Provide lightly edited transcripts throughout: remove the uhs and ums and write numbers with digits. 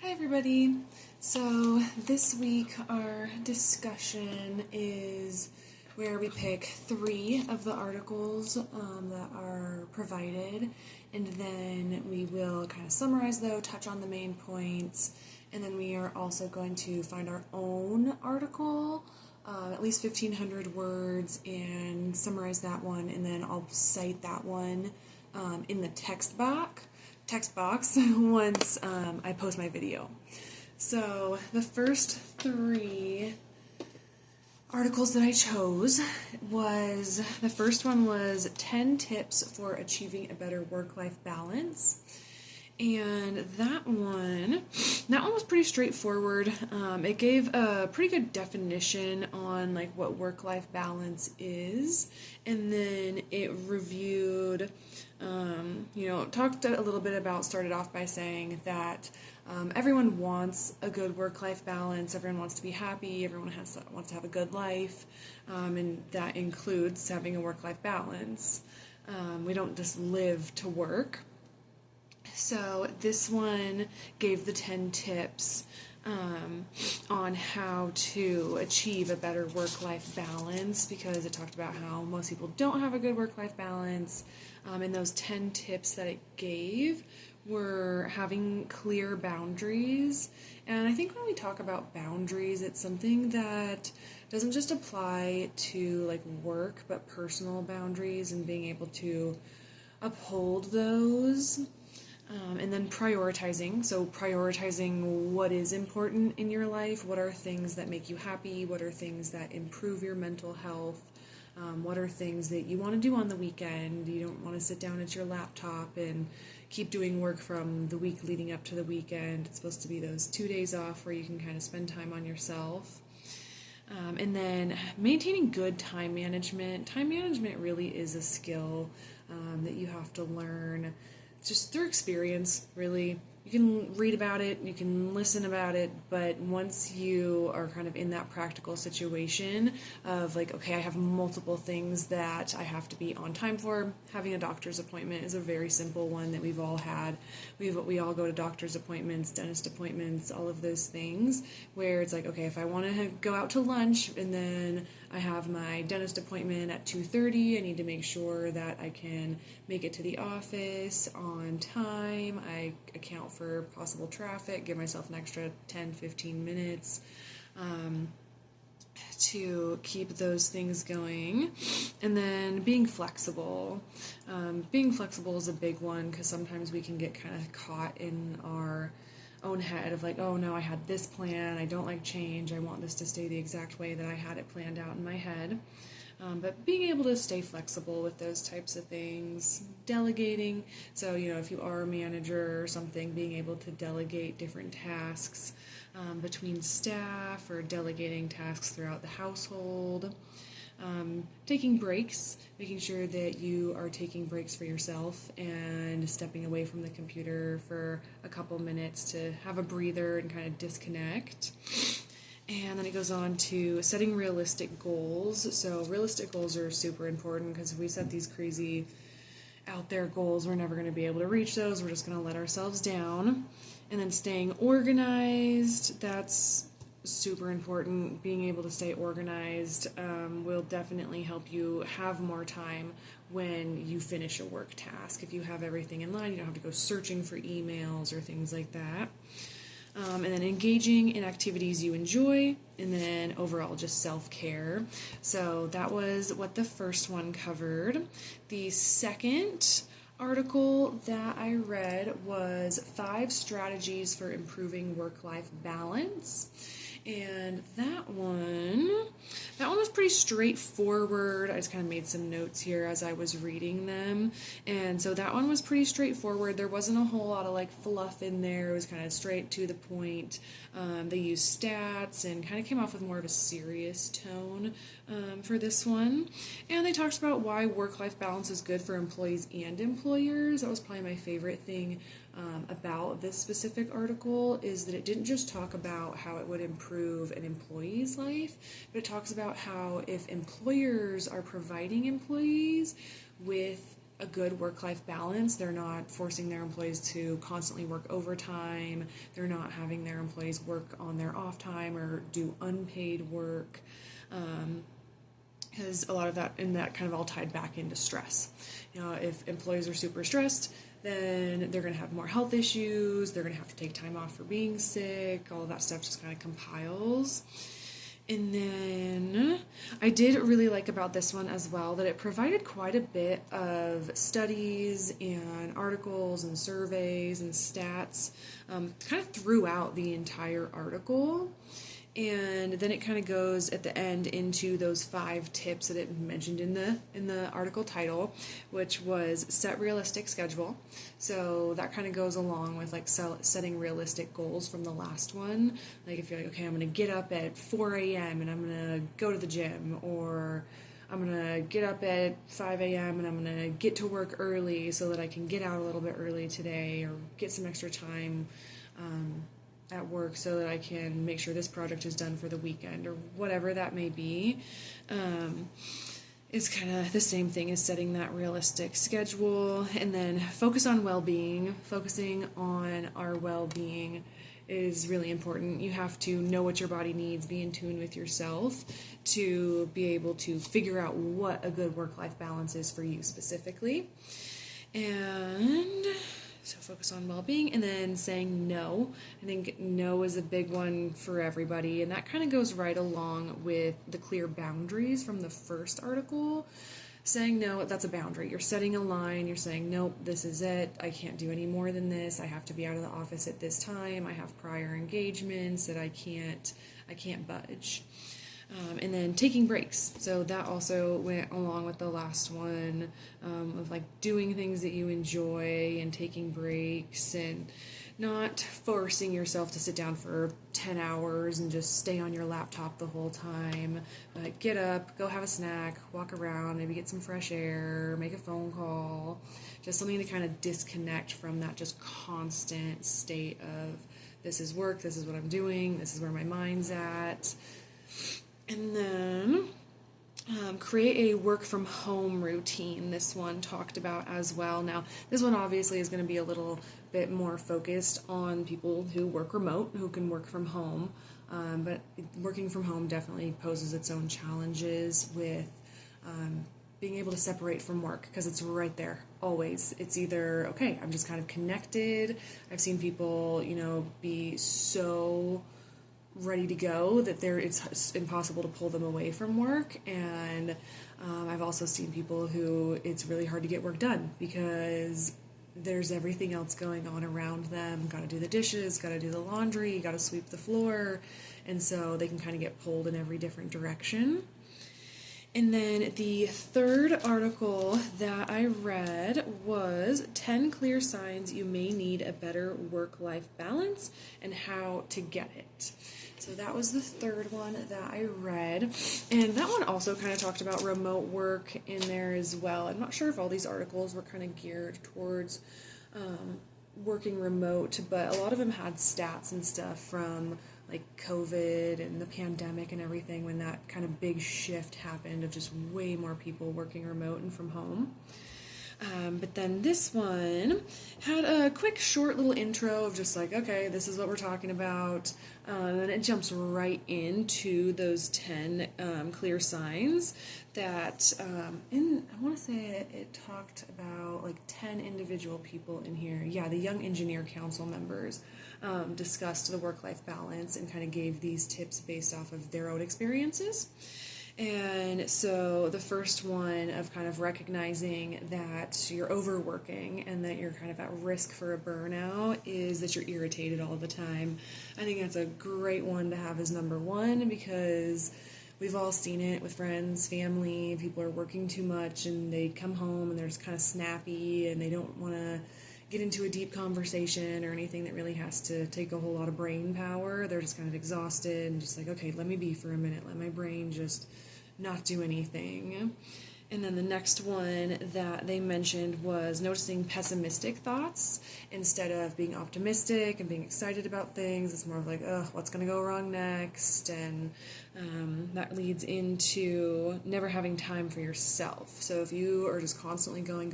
Hi everybody. So this week our discussion is where we pick 3 of the articles that are provided, and then we will kind of summarize those, touch on the main points, and then we are also going to find our own article, at least 1,500 words, and summarize that one, and then I'll cite that one in the text box once I post my video. So the first 3 articles that I chose was, the first one was 10 tips for achieving a better work-life balance. And that one was pretty straightforward. It gave a pretty good definition on like what work-life balance is, and then it reviewed, talked a little bit about, started off by saying that everyone wants a good work-life balance, everyone wants to be happy, everyone wants to have a good life, and that includes having a work-life balance. We don't just live to work. So this one gave the 10 tips on how to achieve a better work-life balance, because it talked about how most people don't have a good work-life balance, and those 10 tips that it gave were having clear boundaries. And I think when we talk about boundaries, it's something that doesn't just apply to like work, but personal boundaries and being able to uphold those. And then prioritizing. So prioritizing what is important in your life, what are things that make you happy, what are things that improve your mental health, what are things that you want to do on the weekend. You don't want to sit down at your laptop and keep doing work from the week leading up to the weekend. It's supposed to be those 2 days off where you can kind of spend time on yourself. And then maintaining good time management. Time management really is a skill that you have to learn just through experience, really. You can read about it, you can listen about it, but once you are kind of in that practical situation of like, okay, I have multiple things that I have to be on time for. Having a doctor's appointment is a very simple one that we've all had. We all go to doctor's appointments, dentist appointments, all of those things, where it's like, okay, if I want to go out to lunch and then I have my dentist appointment at 2:30, I need to make sure that I can make it to the office on time. I account for possible traffic, give myself an extra 10-15 minutes to keep those things going. And then being flexible. Being flexible is a big one, because sometimes we can get kind of caught in our own head of like, oh no, I had this plan, I don't like change, I want this to stay the exact way that I had it planned out in my head. But being able to stay flexible with those types of things. Delegating, so if you are a manager or something, being able to delegate different tasks between staff, or delegating tasks throughout the household. Taking breaks, making sure that you are taking breaks for yourself and stepping away from the computer for a couple minutes to have a breather and kind of disconnect. And then it goes on to setting realistic goals. So realistic goals are super important, because if we set these crazy out there goals, we're never going to be able to reach those. We're just going to let ourselves down. And then staying organized, that's super important. Being able to stay organized will definitely help you have more time when you finish a work task. If you have everything in line, you don't have to go searching for emails or things like that. And then engaging in activities you enjoy, and then overall just self-care. So that was what the first one covered. The second article that I read was 5 strategies for improving work-life balance. And that one was pretty straightforward. I just kind of made some notes here as I was reading them. And so that one was pretty straightforward. There wasn't a whole lot of like fluff in there. It was kind of straight to the point. They used stats and kind of came off with more of a serious tone for this one. And they talked about why work-life balance is good for employees and employers. That was probably my favorite thing about this specific article, is that it didn't just talk about how it would improve an employee's life, but it talks about how if employers are providing employees with a good work-life balance. They're not forcing their employees to constantly work overtime. They're not having their employees work on their off time or do unpaid work. Because a lot of that kind of all tied back into stress. If employees are super stressed, then they're going to have more health issues. They're going to have to take time off for being sick. All of that stuff just kind of compiles. And then I did really like about this one as well that it provided quite a bit of studies and articles and surveys and stats kind of throughout the entire article. And then it kind of goes at the end into those 5 tips that it mentioned in the article title, which was set realistic schedule. So that kind of goes along with like setting realistic goals from the last one. Like if you're like, okay, I'm going to get up at 4 a.m. and I'm going to go to the gym, or I'm going to get up at 5 a.m. and I'm going to get to work early so that I can get out a little bit early today, or get some extra time at work so that I can make sure this project is done for the weekend, or whatever that may be. It's kind of the same thing as setting that realistic schedule. And then focus on well-being. Focusing on our well-being is really important. You have to know what your body needs, be in tune with yourself to be able to figure out what a good work-life balance is for you specifically. And so focus on well-being, and then saying no. I think no is a big one for everybody, and that kind of goes right along with the clear boundaries from the first article. Saying no, that's a boundary. You're setting a line. You're saying, nope, this is it. I can't do any more than this. I have to be out of the office at this time. I have prior engagements that I can't budge. And then taking breaks. So that also went along with the last one of like doing things that you enjoy and taking breaks, and not forcing yourself to sit down for 10 hours and just stay on your laptop the whole time. But get up, go have a snack, walk around, maybe get some fresh air, make a phone call. Just something to kind of disconnect from that just constant state of this is work, this is what I'm doing, this is where my mind's at. And then create a work from home routine. This one talked about as well. Now, this one obviously is going to be a little bit more focused on people who work remote, who can work from home. But working from home definitely poses its own challenges with being able to separate from work, because it's right there always. It's either, okay, I'm just kind of connected. I've seen people, be so ready to go that it's impossible to pull them away from work. And I've also seen people who it's really hard to get work done because there's everything else going on around them. Got to do the dishes, got to do the laundry, got to sweep the floor, and so they can kind of get pulled in every different direction. And then the third article that I read was 10 clear signs you may need a better work-life balance and how to get it. So that was the third one that I read. And that one also kind of talked about remote work in there as well. I'm not sure if all these articles were kind of geared towards working remote, but a lot of them had stats and stuff from like COVID and the pandemic and everything, when that kind of big shift happened of just way more people working remote and from home. But then this one had a quick short little intro of just like, okay, this is what we're talking about. And then it jumps right into those 10 clear signs that, I want to say it talked about like 10 individual people in here. Yeah, the Young Engineer Council members discussed the work-life balance and kind of gave these tips based off of their own experiences. And so the first one of kind of recognizing that you're overworking and that you're kind of at risk for a burnout is that you're irritated all the time. I think that's a great one to have as number one, because we've all seen it with friends, family. People are working too much and they come home and they're just kind of snappy and they don't want to get into a deep conversation or anything that really has to take a whole lot of brain power. They're just kind of exhausted and just like, okay, let me be for a minute. Let my brain just not do anything. And then the next one that they mentioned was noticing pessimistic thoughts instead of being optimistic and being excited about things. It's more of like, oh, what's going to go wrong next? And that leads into never having time for yourself. So if you are just constantly going,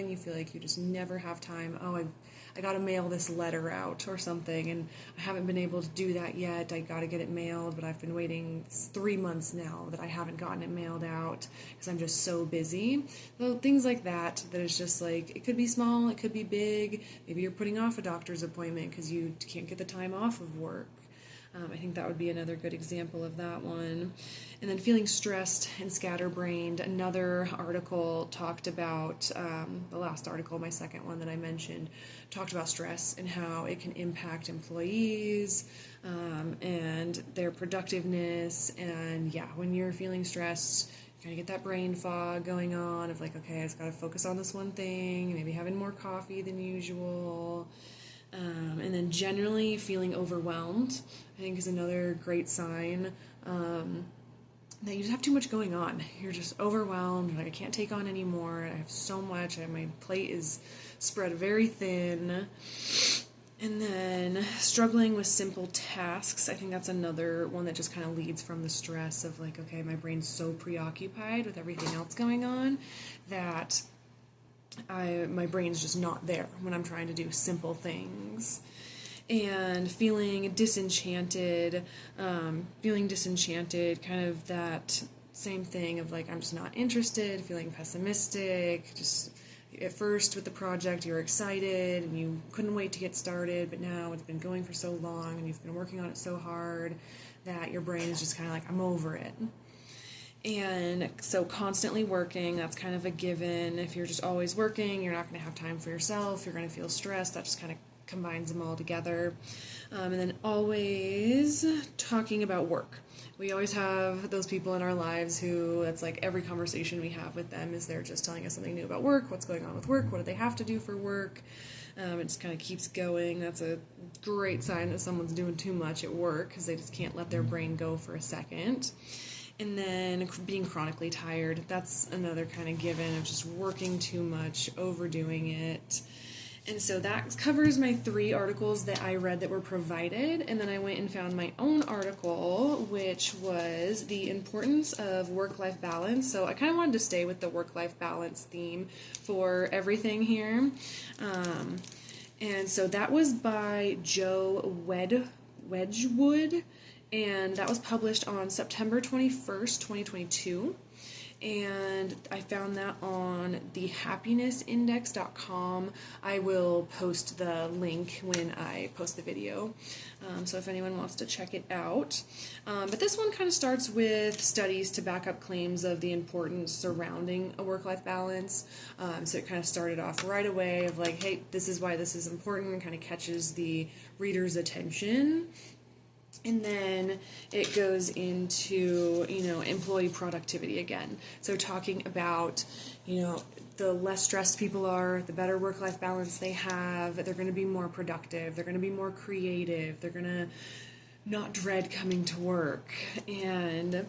you feel like you just never have time. Oh, I got to mail this letter out or something, and I haven't been able to do that yet. I got to get it mailed, but I've been waiting 3 months now that I haven't gotten it mailed out because I'm just so busy. So things like that is just like, it could be small, it could be big. Maybe you're putting off a doctor's appointment because you can't get the time off of work. I think that would be another good example of that one. And then feeling stressed and scatterbrained. Another article talked about, the last article, my second one that I mentioned, talked about stress and how it can impact employees and their productiveness. And yeah, when you're feeling stressed, you kind of get that brain fog going on of like, okay, I just got to focus on this one thing, maybe having more coffee than usual. And then generally feeling overwhelmed, I think, is another great sign that you just have too much going on. You're just overwhelmed. You're like, I can't take on anymore. I have so much. My plate is spread very thin. And then struggling with simple tasks. I think that's another one that just kind of leads from the stress of like, okay, my brain's so preoccupied with everything else going on that my brain's just not there when I'm trying to do simple things. And feeling disenchanted, kind of that same thing of like, I'm just not interested, feeling pessimistic. Just at first with the project you were excited and you couldn't wait to get started, but now it's been going for so long and you've been working on it so hard that your brain is just kind of like, I'm over it. And so constantly working, that's kind of a given. If you're just always working, you're not going to have time for yourself. You're going to feel stressed. That just kind of combines them all together. And then always talking about work. We always have those people in our lives who, that's like every conversation we have with them is they're just telling us something new about work, what's going on with work, what do they have to do for work. It just kind of keeps going. That's a great sign that someone's doing too much at work because they just can't let their brain go for a second. And then being chronically tired, that's another kind of given of just working too much, overdoing it. And so that covers my 3 articles that I read that were provided. And then I went and found my own article, which was the importance of work-life balance. So I kind of wanted to stay with the work-life balance theme for everything here. And so that was by Joe Wedgwood. And that was published on September 21st, 2022. And I found that on thehappinessindex.com. I will post the link when I post the video, so if anyone wants to check it out. But this one kind of starts with studies to back up claims of the importance surrounding a work-life balance. So it kind of started off right away of like, hey, this is why this is important, and kind of catches the reader's attention. And then it goes into, employee productivity again. So talking about, the less stressed people are, the better work-life balance they have, they're going to be more productive, they're going to be more creative, they're going to not dread coming to work. And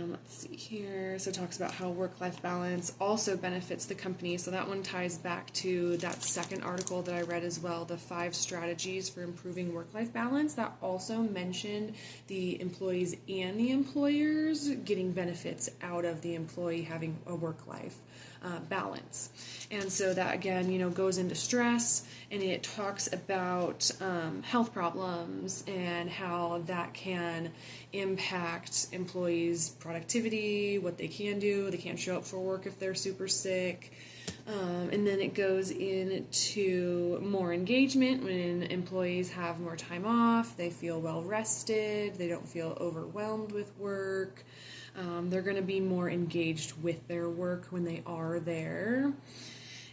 let's see here. So it talks about how work-life balance also benefits the company. So that one ties back to that second article that I read as well, the 5 strategies for improving work-life balance. That also mentioned the employees and the employers getting benefits out of the employee having a work-life balance. And so that again, goes into stress, and it talks about health problems and how that can impact employees' productivity, what they can do. They can't show up for work if they're super sick. And then it goes into more engagement when employees have more time off, they feel well rested, they don't feel overwhelmed with work. They're going to be more engaged with their work when they are there.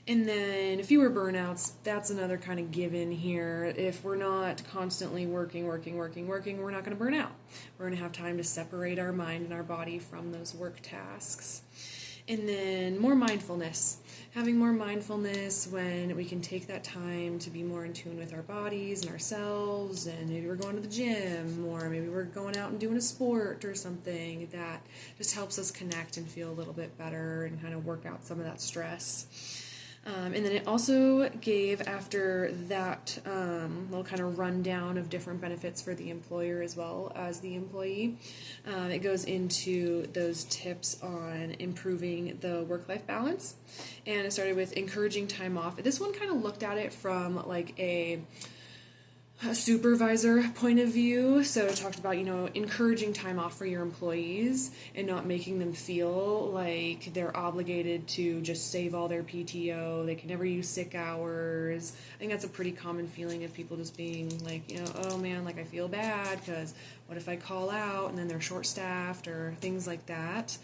And then fewer burnouts, that's another kind of given here. If we're not constantly working, we're not going to burn out. We're going to have time to separate our mind and our body from those work tasks. And then more mindfulness. Having more mindfulness when we can take that time to be more in tune with our bodies and ourselves, and maybe we're going to the gym, or maybe we're going out and doing a sport or something that just helps us connect and feel a little bit better and kind of work out some of that stress. And then it also gave, after that little kind of rundown of different benefits for the employer as well as the employee, it goes into those tips on improving the work-life balance. And it started with encouraging time off. This one kind of looked at it from like a supervisor point of view. So it talked about, encouraging time off for your employees and not making them feel like they're obligated to just save all their PTO. They can never use sick hours. I think that's a pretty common feeling of people just being like, oh man, like I feel bad because what if I call out and then they're short-staffed or things like that.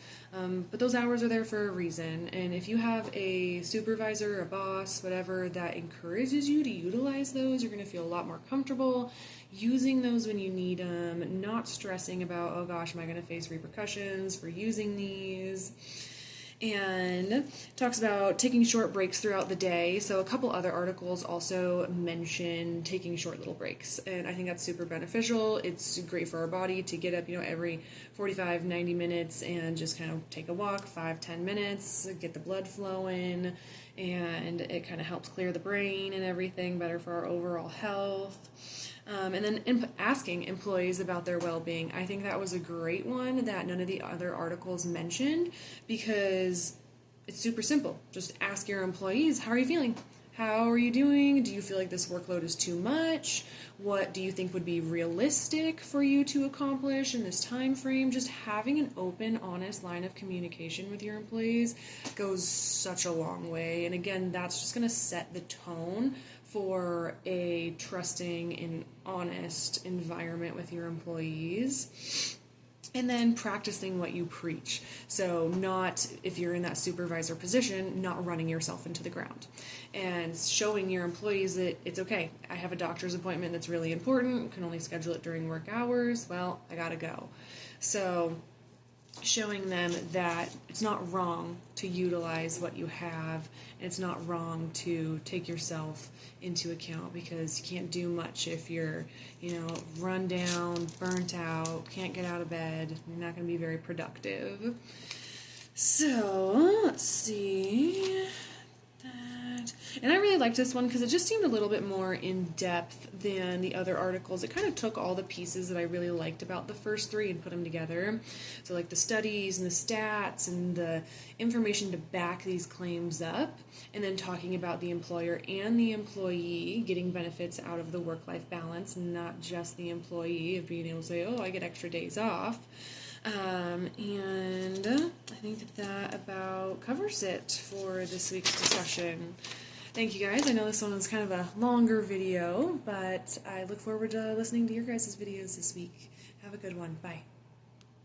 But those hours are there for a reason. And if you have a supervisor, a boss, whatever, that encourages you to utilize those, you're going to feel a lot more comfortable using those when you need them, not stressing about, oh gosh, am I going to face repercussions for using these? And talks about taking short breaks throughout the day. So a couple other articles also mention taking short little breaks, and I think that's super beneficial. It's great for our body to get up, every 45, 90 minutes and just kind of take a walk, 5-10 minutes, get the blood flowing, and it kind of helps clear the brain and everything, better for our overall health. And then asking employees about their well-being. I think that was a great one that none of the other articles mentioned, because it's super simple. Just ask your employees, how are you feeling? How are you doing? Do you feel like this workload is too much? What do you think would be realistic for you to accomplish in this time frame? Just having an open, honest line of communication with your employees goes such a long way. And again, that's just going to set the tone for a trusting and honest environment with your employees. And then practicing what you preach. So not, if you're in that supervisor position, not running yourself into the ground. And showing your employees that it's okay. I have a doctor's appointment that's really important, can only schedule it during work hours. Well, I gotta go. So showing them that it's not wrong to utilize what you have, and it's not wrong to take yourself into account, because you can't do much if you're, run down, burnt out, can't get out of bed. You're not going to be very productive. So, let's see. And I really liked this one because it just seemed a little bit more in depth than the other articles. It kind of took all the pieces that I really liked about the first three and put them together. So like the studies and the stats and the information to back these claims up, and then talking about the employer and the employee getting benefits out of the work-life balance, not just the employee of being able to say, oh, I get extra days off. And I think that about covers it for this week's discussion. Thank you guys. I know this one was kind of a longer video, but I look forward to listening to your guys' videos this week. Have a good one. Bye.